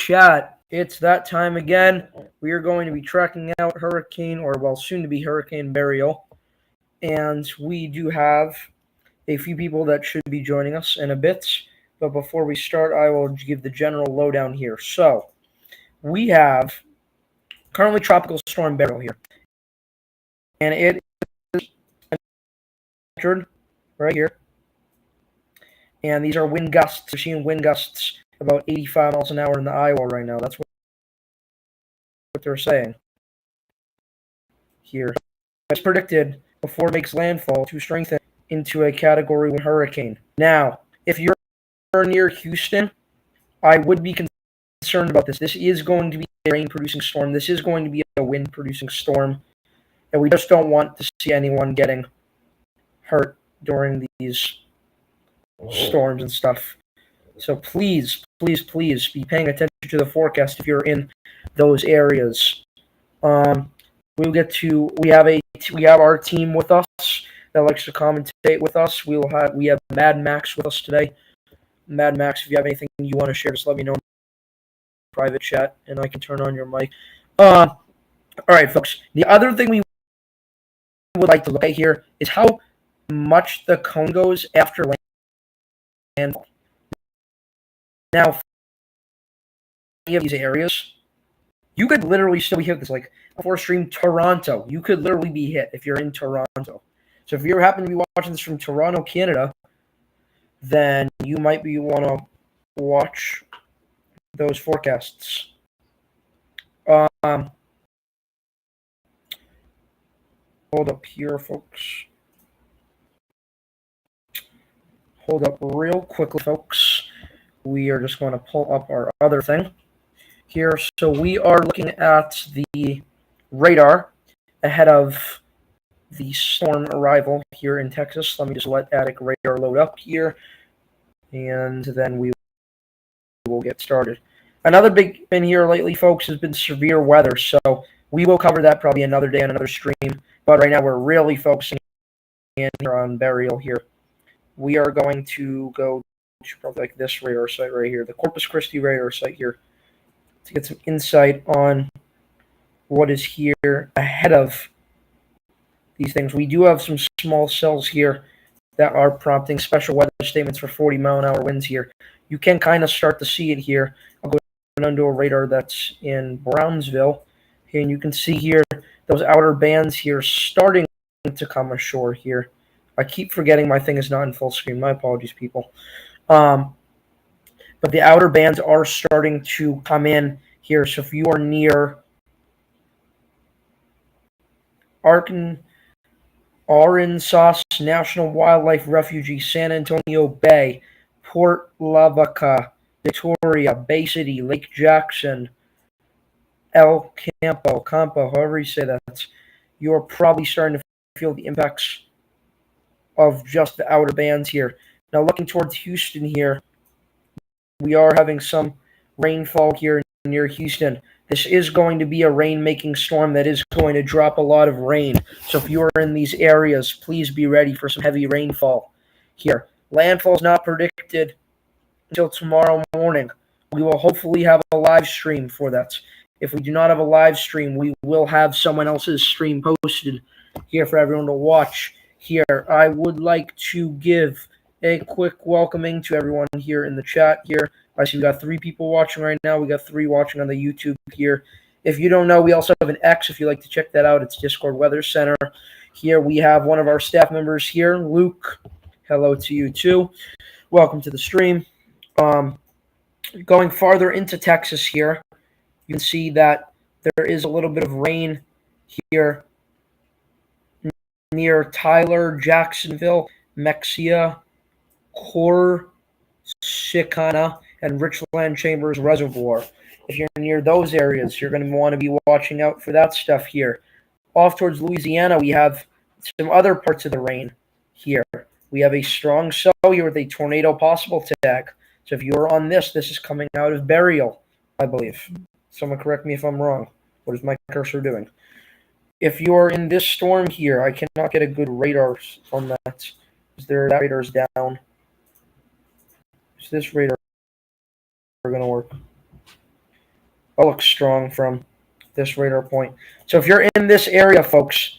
chat, it's that time again. We are going to be tracking out soon to be Hurricane Beryl. And we do have a few people that should be joining us in a bit. But before we start, I will give the general lowdown here. So, we have currently Tropical Storm Beryl here. And it is entered right here. And these are wind gusts. We're seeing wind gusts about 85 miles an hour in the Iowa right now. That's what they're saying here. It's predicted before it makes landfall to strengthen into a Category 1 hurricane. Now, if you're near Houston, I would be concerned about this. This is going to be a rain-producing storm. This is going to be a wind-producing storm. And we just don't want to see anyone getting hurt during these storms and stuff. So please, please, please be paying attention to the forecast if you're in those areas. We have our team with us that likes to commentate with us. We have Mad Max with us today. Mad Max, if you have anything you want to share, just let me know in private chat, and I can turn on your mic. All right, folks. The other thing we would like to look at here is how much the cone goes after landfall. Now, any of these areas, you could literally still be hit with this, like before stream Toronto. You could literally be hit if you're in Toronto. So if you happen to be watching this from Toronto, Canada, then you might want to watch those forecasts. Hold up here, folks. Hold up real quickly, folks. We are just going to pull up our other thing here. So we are looking at the radar ahead of the storm arrival here in Texas. Let me just let Attic Radar load up here, and then we will get started. Another big thing here lately, folks, has been severe weather. So we will cover that probably another day on another stream. But right now we're really focusing here on Beryl here. We are going to go to probably like this radar site right here, the Corpus Christi radar site here, to get some insight on what is here ahead of these things. We do have some small cells here that are prompting special weather statements for 40-mile-an-hour winds here. You can kind of start to see it here. I'll go onto a radar that's in Brownsville, and you can see here those outer bands here starting to come ashore here. I keep forgetting my thing is not in full screen. My apologies, people. But the outer bands are starting to come in here. So if you are near Arkansas National Wildlife Refuge, San Antonio Bay, Port Lavaca, Victoria, Bay City, Lake Jackson, El Campo, however you say that, you're probably starting to feel the impacts of just the outer bands here. Now looking towards Houston here, we are having some rainfall here near Houston. This is going to be a rain-making storm that is going to drop a lot of rain. So if you are in these areas, please be ready for some heavy rainfall here. Landfall is not predicted until tomorrow morning. We will hopefully have a live stream for that. If we do not have a live stream, we will have someone else's stream posted here for everyone to watch. Here, I would like to give a quick welcoming to everyone here in the chat here. I see we got 3 people watching right now. We got 3 watching on the YouTube here. If you don't know, we also have an X if you'd like to check that out. It's Discord Weather Center. Here we have one of our staff members here, Luke. Hello to you too. Welcome to the stream. Going farther into Texas here, you can see that there is a little bit of rain here near Tyler, Jacksonville, Mexia, Corsicana, and Richland Chambers Reservoir. If you're near those areas, you're going to want to be watching out for that stuff here. Off towards Louisiana, we have some other parts of the rain here. We have a strong cell here with a tornado possible tag. So if you're on this is coming out of Beryl, I believe. Someone correct me if I'm wrong. What is my cursor doing? If you're in this storm here, I cannot get a good radar on that. That radar's down. Is this radar going to work? That looks strong from this radar point. So if you're in this area, folks,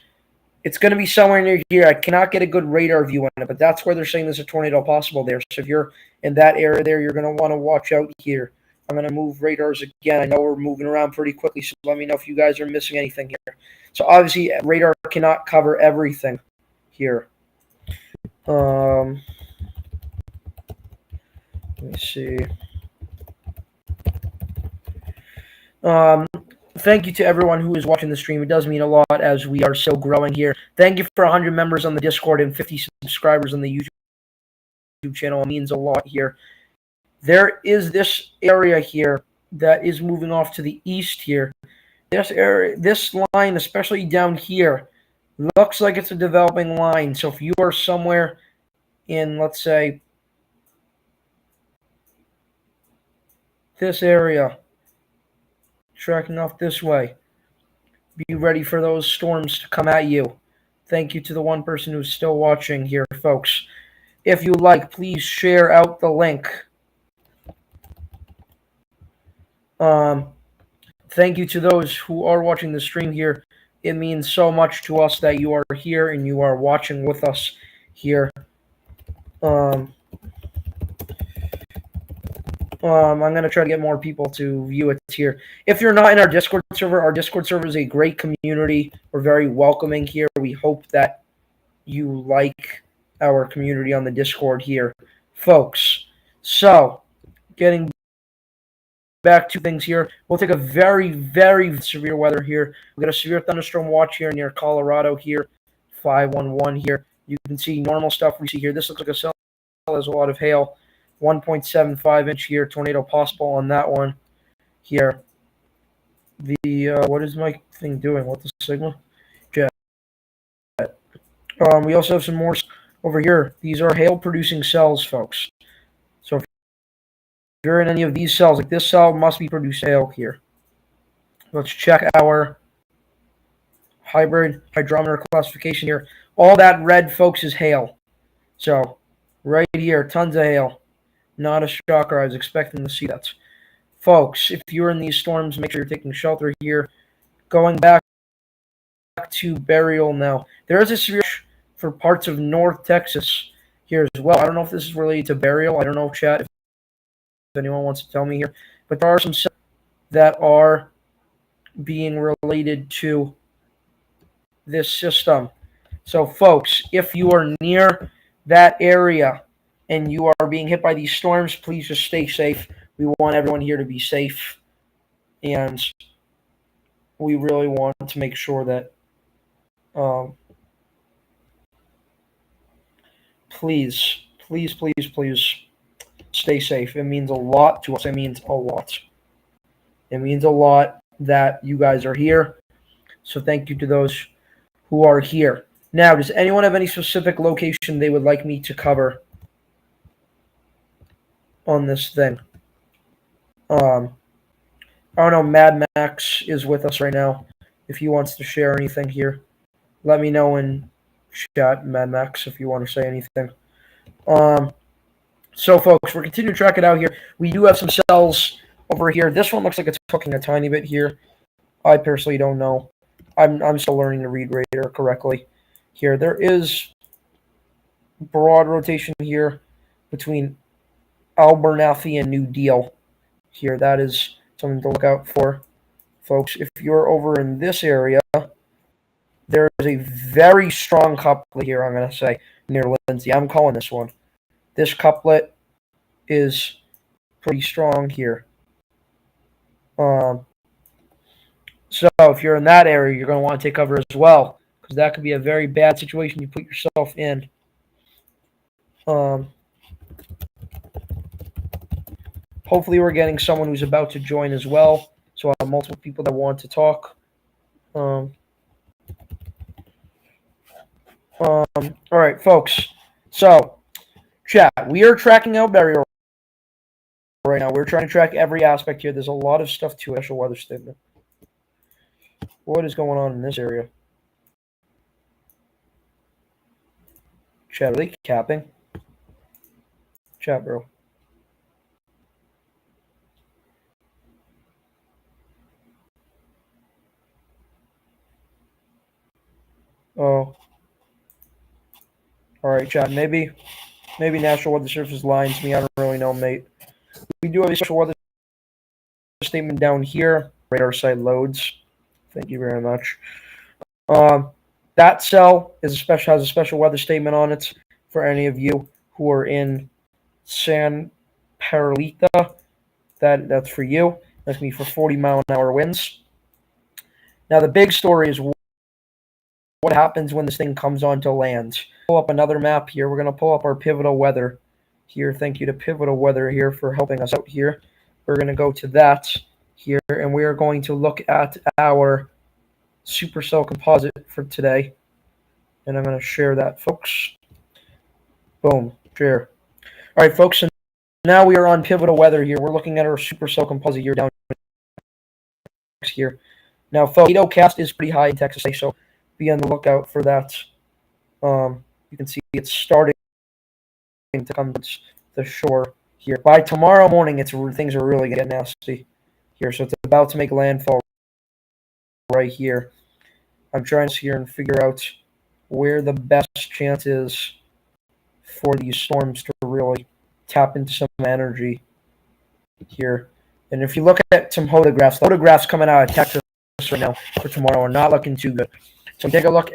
it's going to be somewhere near here. I cannot get a good radar view on it, but that's where they're saying there's a tornado possible there. So if you're in that area there, you're going to want to watch out here. I'm going to move radars again. I know we're moving around pretty quickly, so let me know if you guys are missing anything here. So obviously, radar cannot cover everything here. Let me see. Thank you to everyone who is watching the stream. It does mean a lot as we are still growing here. Thank you for 100 members on the Discord and 50 subscribers on the YouTube channel. It means a lot here. There is this area here that is moving off to the east here. This area, this line, especially down here, looks like it's a developing line. So if you are somewhere in, let's say, this area, tracking off this way, be ready for those storms to come at you. Thank you to the one person who's still watching here, folks. If you like, please share out the link. Thank you to those who are watching the stream here. It means so much to us that you are here and you are watching with us here. I'm going to try to get more people to view it here. If you're not in our Discord server is a great community. We're very welcoming here. We hope that you like our community on the Discord here, folks. So, getting back to things here, we'll take a very, very severe weather here. We got a severe thunderstorm watch here near Colorado here, 511 here. You can see normal stuff we see here. This looks like a cell has a lot of hail. 1.75 inch here, tornado possible on that one here. The what is my thing doing? What the signal? Jet. We also have some more over here. These are hail producing cells, folks. So if you're in any of these cells, like this cell must be producing hail here. Let's check our hybrid hydrometer classification here. All that red, folks, is hail. So right here, tons of hail. Not a shocker. I was expecting to see that. Folks, if you're in these storms, make sure you're taking shelter here. Going back to Beryl now. There is a severe for parts of North Texas here as well. I don't know if this is related to Beryl. I don't know, chat, if anyone wants to tell me here. But there are some that are being related to this system. So, folks, if you are near that area and you are being hit by these storms, please just stay safe. We want everyone here to be safe. And we really want to make sure that please stay safe. It means a lot to us. It means a lot. It means a lot that you guys are here. So thank you to those who are here. Now, does anyone have any specific location they would like me to cover on this thing? I don't know. Mad Max is with us right now. If he wants to share anything here, let me know in chat, Mad Max, if you want to say anything. So, folks, we're continuing to track it out here. We do have some cells over here. This one looks like it's hooking a tiny bit here. I personally don't know. I'm still learning to read radar correctly. Here, there is broad rotation here between Abernathy and New Deal. Here, that is something to look out for, folks. If you're over in this area, there is a very strong couplet here, I'm going to say, near Lindsay. I'm calling this one. This couplet is pretty strong here. So if you're in that area, you're going to want to take cover as well, because that could be a very bad situation you put yourself in. Hopefully we're getting someone who's about to join as well. So I have multiple people that want to talk. All right, folks. So, chat, we are tracking out Beryl right now. We're trying to track every aspect here. There's a lot of stuff to a special weather statement. What is going on in this area? Chat, are they capping? Chat, bro. Oh, all right, chat. Maybe National Weather Service is lying to me. I don't really know, mate. We do have a special weather statement down here. Radar site loads. Thank you very much. Um, that cell has a special weather statement on it for any of you who are in San Perlita. That's for you. That's me for 40-mile-an-hour winds. Now the big story is what happens when this thing comes onto land. Pull up another map here. We're gonna pull up our pivotal weather here. Thank you to pivotal weather here for helping us out here. We're gonna go to that here, and we are going to look at our supercell composite for today. And I'm gonna share that, folks. Boom, share. All right, folks. So now we are on pivotal weather here. We're looking at our supercell composite here down here. Now, folks, cast is pretty high in Texas, so be on the lookout for that. You can see it's starting to come to the shore here. By tomorrow morning, things are really gonna get nasty here. So it's about to make landfall right here. I'm trying to here and figure out where the best chance is for these storms to really tap into some energy here. And if you look at some photographs, the photographs coming out of Texas right now for tomorrow are not looking too good. So take a look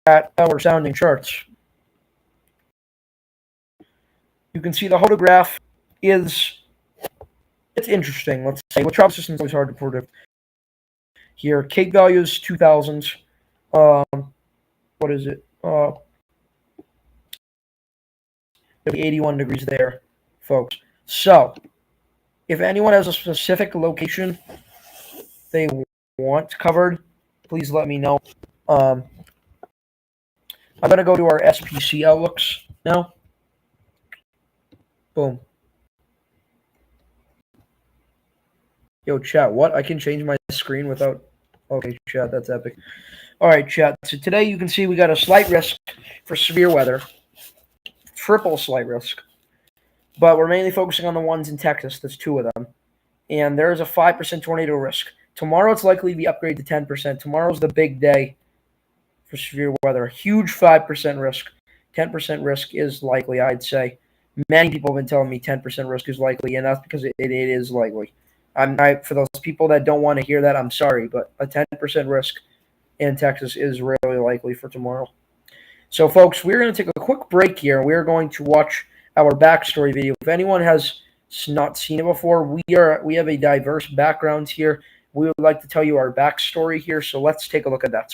at our sounding charts. You can see the photograph it's interesting, let's say. With tropical systems, it's always hard to predict. Here, Cape value is 2,000. What is it? 81 degrees there, folks. So, if anyone has a specific location they want covered, please let me know. I'm going to go to our SPC outlooks now. Boom. Yo, chat, what? I can change my screen without... Okay, chat, that's epic. All right, chat. So today you can see we got a slight risk for severe weather. Triple slight risk. But we're mainly focusing on the ones in Texas. There's 2 of them. And there is a 5% tornado risk. Tomorrow it's likely to be upgraded to 10%. Tomorrow's the big day for severe weather. A huge 5% risk. 10% risk is likely, I'd say. Many people have been telling me 10% risk is likely, and that's because it is likely. For those people that don't want to hear that, I'm sorry, but a 10% risk in Texas is really likely for tomorrow. So, folks, we're going to take a quick break here. We're going to watch our backstory video. If anyone has not seen it before, we have a diverse background here. We would like to tell you our backstory here, so let's take a look at that.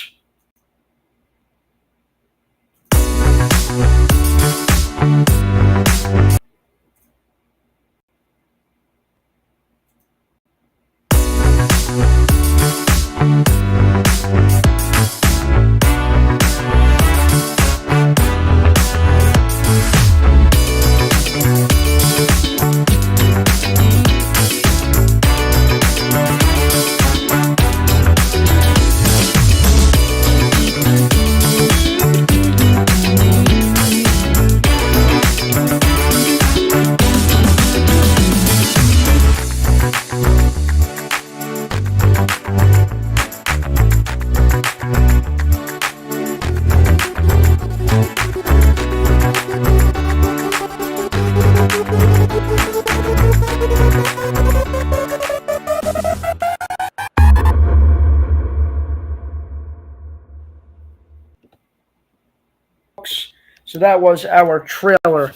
So that was our trailer.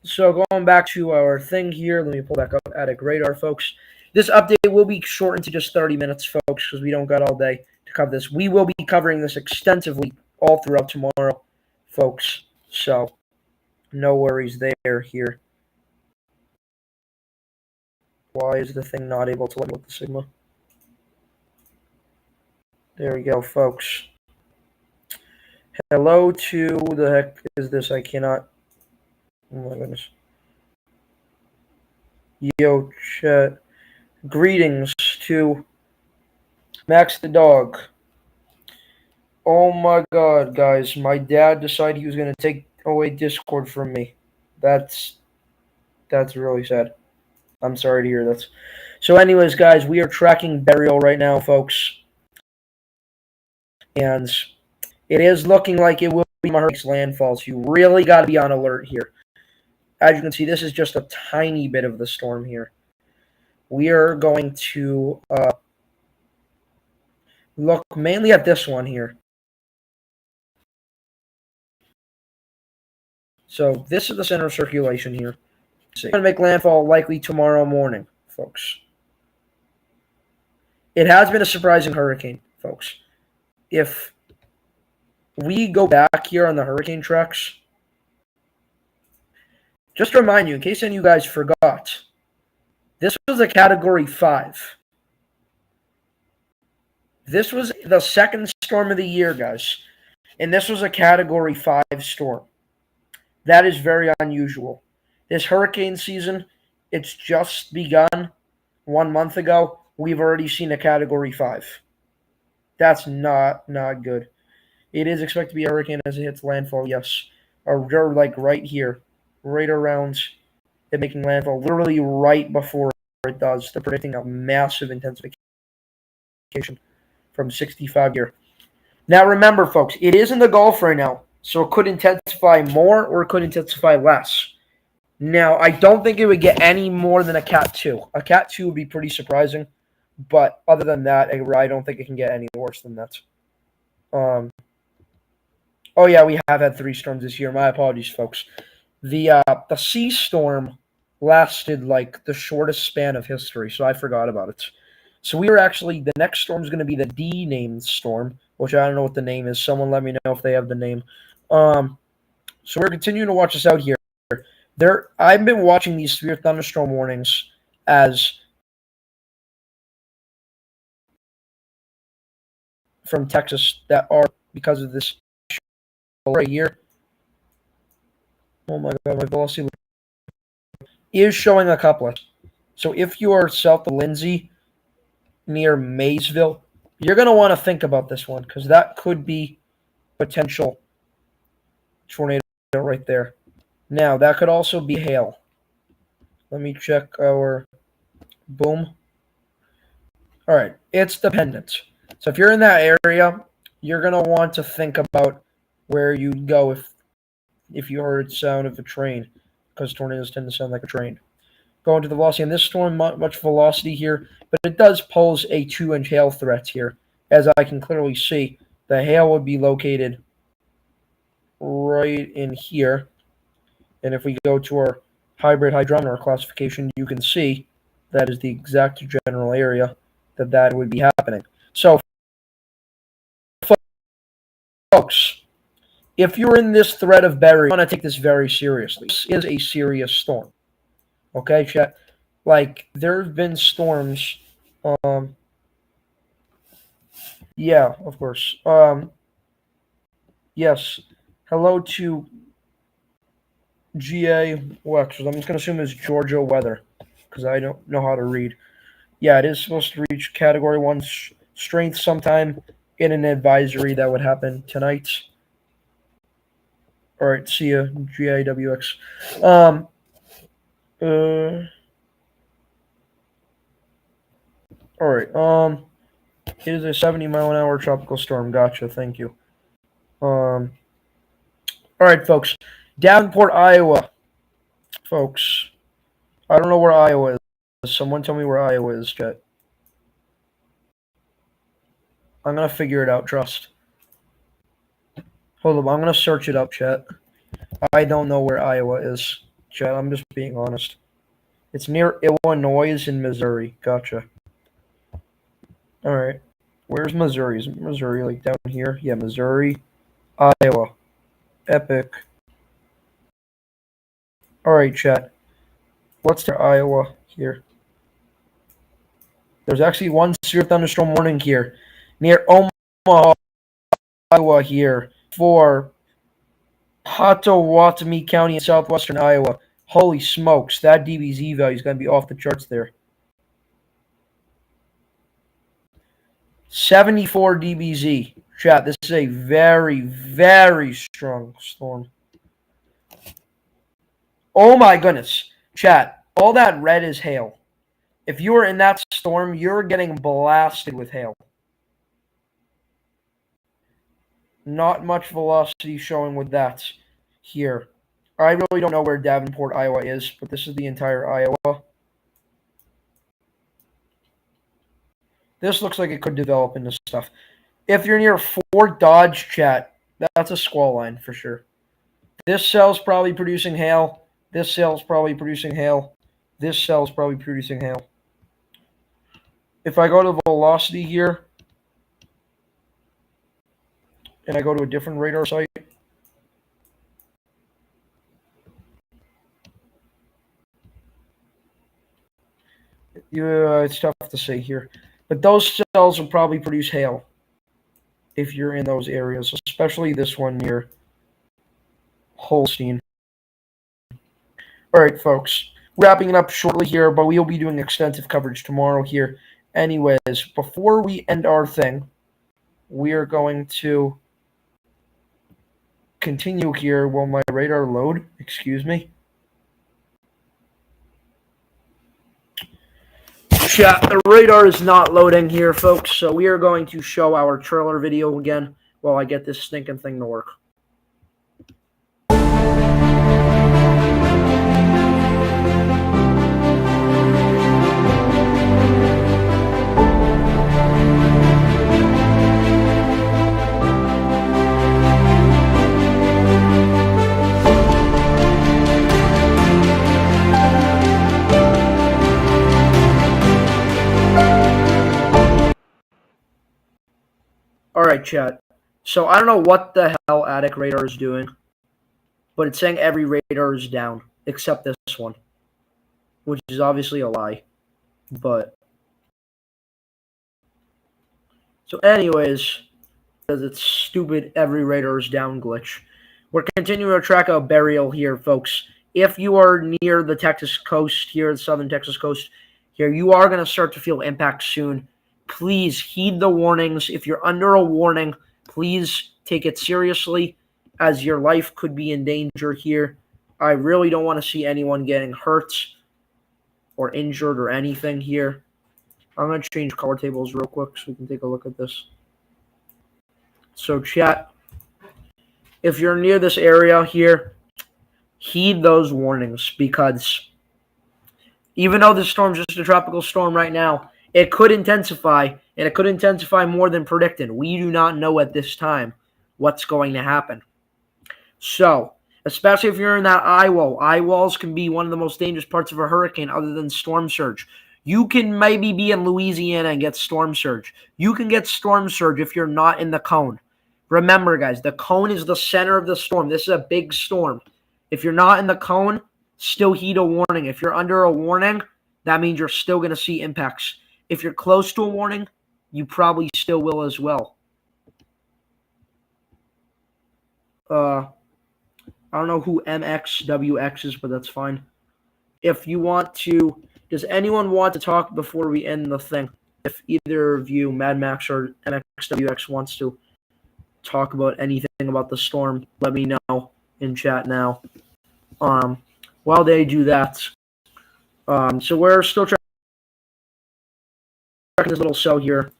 So going back to our thing here, let me pull back up Attic Radar, folks. This update will be shortened to just 30 minutes, folks, because we don't got all day to cover this. We will be covering this extensively all throughout tomorrow, folks. So no worries there here. Why is the thing not able to let me with the Sigma? There we go, folks. Hello to the heck is this? I cannot. Oh my goodness. Yo, chat. Greetings to Max the dog. Oh my god, guys. My dad decided he was going to take away Discord from me. That's really sad. I'm sorry to hear that. So anyways, guys, we are tracking Beryl right now, folks. And it is looking like it will be hurricane's landfall, so you really got to be on alert here. As you can see, this is just a tiny bit of the storm here. We are going to look mainly at this one here. So this is the center of circulation here. It's going to make landfall likely tomorrow morning, folks. It has been a surprising hurricane, folks. If we go back here on the hurricane tracks, just to remind you, in case any of you guys forgot, this was a Category 5. This was the second storm of the year, guys. And this was a Category 5 storm. That is very unusual. This hurricane season, it's just begun 1 month ago. We've already seen a Category 5. That's not good. It is expected to be a hurricane as it hits landfall, yes. Or like right here, right around it making landfall, literally right before it does. They're predicting a massive intensification from 65 here. Now remember, folks, it is in the Gulf right now, so it could intensify more or it could intensify less. Now, I don't think it would get any more than a Cat 2. A Cat 2 would be pretty surprising, but other than that, I don't think it can get any worse than that. Oh yeah, we have had 3 storms this year. My apologies, folks. The sea storm lasted like the shortest span of history, so I forgot about it. So we are actually, the next storm is going to be the D-named storm, which I don't know what the name is. Someone let me know if they have the name. So we're continuing to watch this out here. I've been watching these severe thunderstorm warnings as from Texas that are because of this right here. Oh my god, my velocity is showing a couplet. So if you are south of Lindsay, near Maysville, you're going to want to think about this one because that could be potential tornado right there. Now, that could also be hail. Let me check our boom. All right, it's dependent. So if you're in that area, you're going to want to think about where you'd go if you heard sound of a train, because tornadoes tend to sound like a train. Going to the velocity in this storm, much velocity here, but it does pose a 2-inch hail threat here. As I can clearly see, the hail would be located right in here. And if we go to our hybrid hydrometer classification, you can see that is the exact general area that would be happening. So, folks, if you're in this threat of Beryl, you want to take this very seriously. This is a serious storm. Okay, chat. Like, there have been storms. Yeah, of course. Yes. Hello to GA Wexers. I'm just going to assume it's Georgia weather because I don't know how to read. Yeah, it is supposed to reach Category 1 strength sometime in an advisory that would happen tonight. All right, see ya, GAWX. All right. It is a 70-mile-an-hour tropical storm. Gotcha. Thank you. All right, folks. Davenport, Iowa. Folks, I don't know where Iowa is. Someone tell me where Iowa is, chat. I'm going to figure it out, trust. Hold up, I'm going to search it up, chat. I don't know where Iowa is, chat. I'm just being honest. It's near Illinois and Missouri. Gotcha. All right. Where's Missouri? Is Missouri like down here? Yeah, Missouri, Iowa. Epic. All right, chat. What's their Iowa here? There's actually one severe thunderstorm warning here near Omaha, Iowa here for Pottawatomie County in southwestern Iowa. Holy smokes, that DBZ value is going to be off the charts there. 74 DBZ. Chat, this is a very, very strong storm. Oh my goodness. Chat, all that red is hail. If you are in that storm, you're getting blasted with hail. Not much velocity showing with that here. I really don't know where Davenport, Iowa is, but this is the entire Iowa. This looks like it could develop into stuff. If you're near Fort Dodge, chat, that's a squall line for sure. This cell's probably producing hail. This cell's probably producing hail. This cell's probably producing hail. If I go to velocity here, and I go to a different radar site, yeah, it's tough to say here. But those cells will probably produce hail if you're in those areas, especially this one near Holstein. All right, folks, wrapping it up shortly here, but we'll be doing extensive coverage tomorrow here. Anyways, before we end our thing, we are going to continue here while my radar load. Excuse me. Chat, the radar is not loading here, folks, so we are going to show our trailer video again while I get this stinking thing to work. Alright, chat. So I don't know what the hell Attic Radar is doing, but it's saying every radar is down, except this one, which is obviously a lie. But so anyways, because it's stupid every radar is down glitch. We're continuing our track of Beryl here, folks. If you are near the Texas coast here, the southern Texas coast here, you are going to start to feel impacts soon. Please heed the warnings. If you're under a warning, please take it seriously, as your life could be in danger here. I really don't want to see anyone getting hurt or injured or anything here. I'm going to change color tables real quick so we can take a look at this. So chat, if you're near this area here, heed those warnings, because even though this storm's just a tropical storm right now, it could intensify, and it could intensify more than predicted. We do not know at this time what's going to happen. So, especially if you're in that eye wall, eye walls can be one of the most dangerous parts of a hurricane other than storm surge. You can maybe be in Louisiana and get storm surge. You can get storm surge if you're not in the cone. Remember, guys, the cone is the center of the storm. This is a big storm. If you're not in the cone, still heed a warning. If you're under a warning, that means you're still going to see impacts. If you're close to a warning, you probably still will as well. I don't know who MXWX is, but that's fine. If you want to, does anyone want to talk before we end the thing? If either of you, Mad Max or MXWX, wants to talk about anything about the storm, let me know in chat now. While they do that, so we're still tracking this little cell here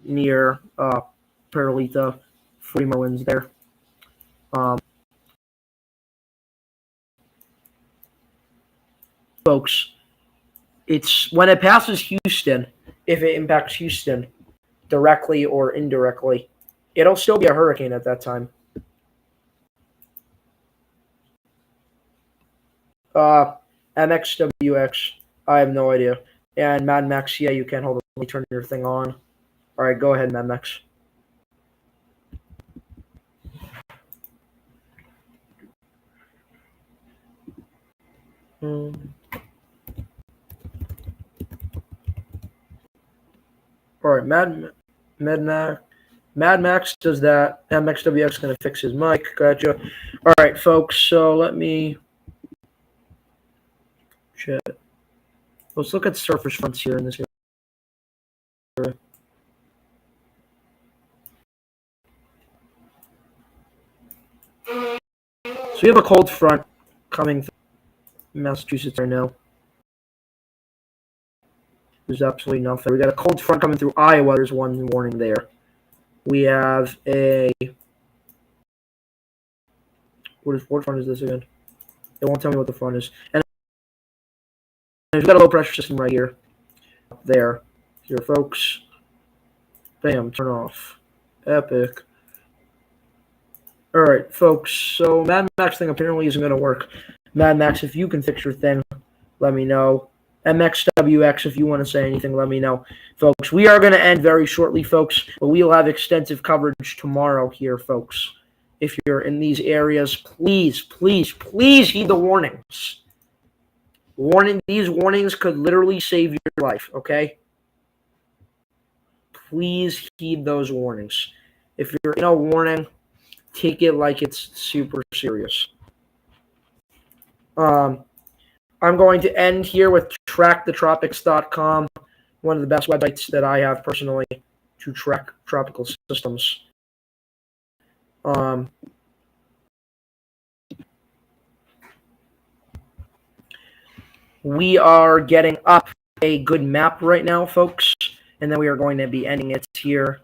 near Peralita, 40 more winds there. Folks, it's when it passes Houston, if it impacts Houston directly or indirectly, it'll still be a hurricane at that time. MXWX, I have no idea. And Mad Max, yeah, you can hold on. Let me turn your thing on. All right, go ahead, Mad Max. All right, Mad Max does that. MXWX is going to fix his mic. Gotcha. All right, folks, so let me chat. Let's look at surface fronts here in this area. So we have a cold front coming through Massachusetts right now. There's absolutely nothing. We got a cold front coming through Iowa. There's one warning there. We have a What front is this again? It won't tell me what the front is. And we've got a low pressure system right here. There. Here, folks. Bam, turn off. Epic. Alright, folks. So, Mad Max thing apparently isn't going to work. Mad Max, if you can fix your thing, let me know. MXWX, if you want to say anything, let me know. Folks, we are going to end very shortly, folks, but we will have extensive coverage tomorrow here, folks. If you're in these areas, please, please, please heed the warnings. These warnings could literally save your life, okay? Please heed those warnings. If you're in a warning, take it like it's super serious. I'm going to end here with trackthetropics.com, one of the best websites that I have personally to track tropical systems. We are getting up a good map right now, folks, and then we are going to be ending it here.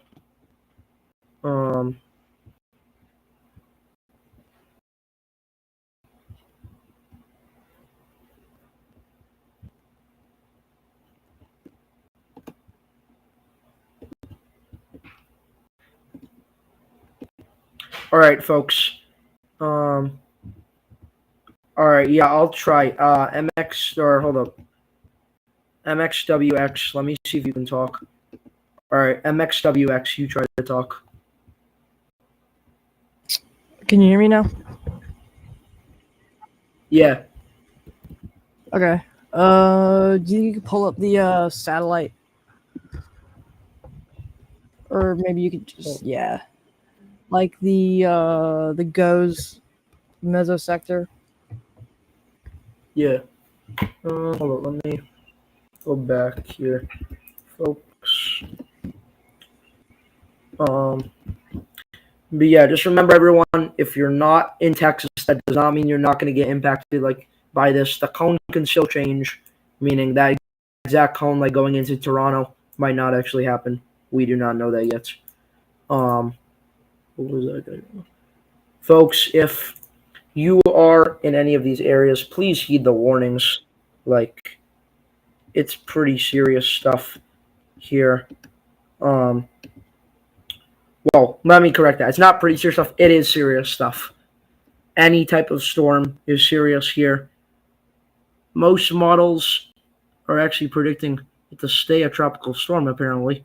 All right, folks. All right, yeah, I'll try. Hold up. MXWX, let me see if you can talk. All right, MXWX, you try to talk. Can you hear me now? Yeah. Okay. Do you think you could pull up the satellite? Or maybe you could just like the GOES mesosector. Yeah. Hold on, let me go back here, folks. But yeah, just remember, everyone, if you're not in Texas, that does not mean you're not going to get impacted by this. The cone can still change, meaning that exact cone going into Toronto might not actually happen. We do not know that yet. What was that going on? Folks, if you are in any of these areas, please heed the warnings. It's pretty serious stuff here. Well, let me correct that. It's not pretty serious stuff. It is serious stuff. Any type of storm is serious here. Most models are actually predicting it to stay a tropical storm, apparently.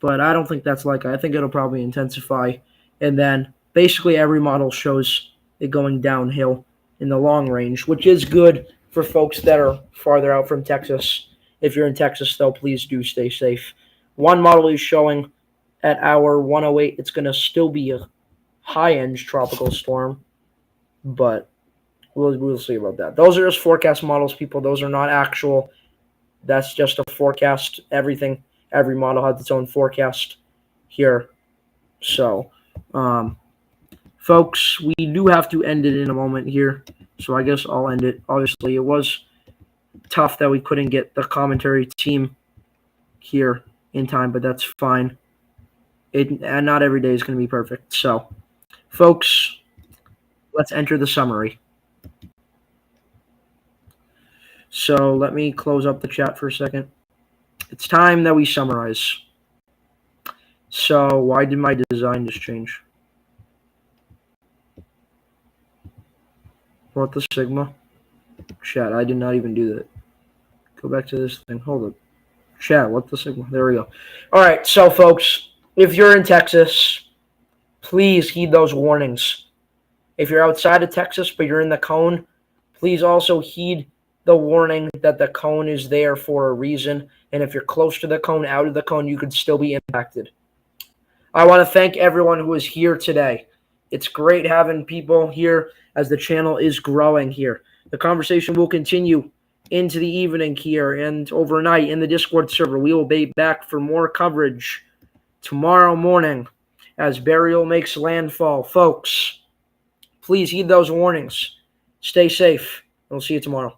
But I don't think that's likely. I think it'll probably intensify. And then basically every model shows it going downhill in the long range, which is good for folks that are farther out from Texas. If you're in Texas, though, please do stay safe. One model is showing at hour 108, it's going to still be a high-end tropical storm, but we'll see about that. Those are just forecast models, people. Those are not actual. That's just a forecast. Every model has its own forecast here. So, folks, we do have to end it in a moment here, so I guess I'll end it. Obviously, it was tough that we couldn't get the commentary team here in time, but that's fine. And not every day is going to be perfect. So, folks, let's enter the summary. So let me close up the chat for a second. It's time that we summarize. So why did my design just change? What the Sigma? Chat, I did not even do that. Go back to this thing. Hold up. Chat, what the Sigma? There we go. All right, so folks, if you're in Texas, please heed those warnings. If you're outside of Texas but you're in the cone, please also heed the warning that the cone is there for a reason. And if you're close to the cone, out of the cone, you could still be impacted. I want to thank everyone who is here today. It's great having people here as the channel is growing here. The conversation will continue into the evening here and overnight in the Discord server. We will be back for more coverage tomorrow morning as Beryl makes landfall. Folks, please heed those warnings. Stay safe. We'll see you tomorrow.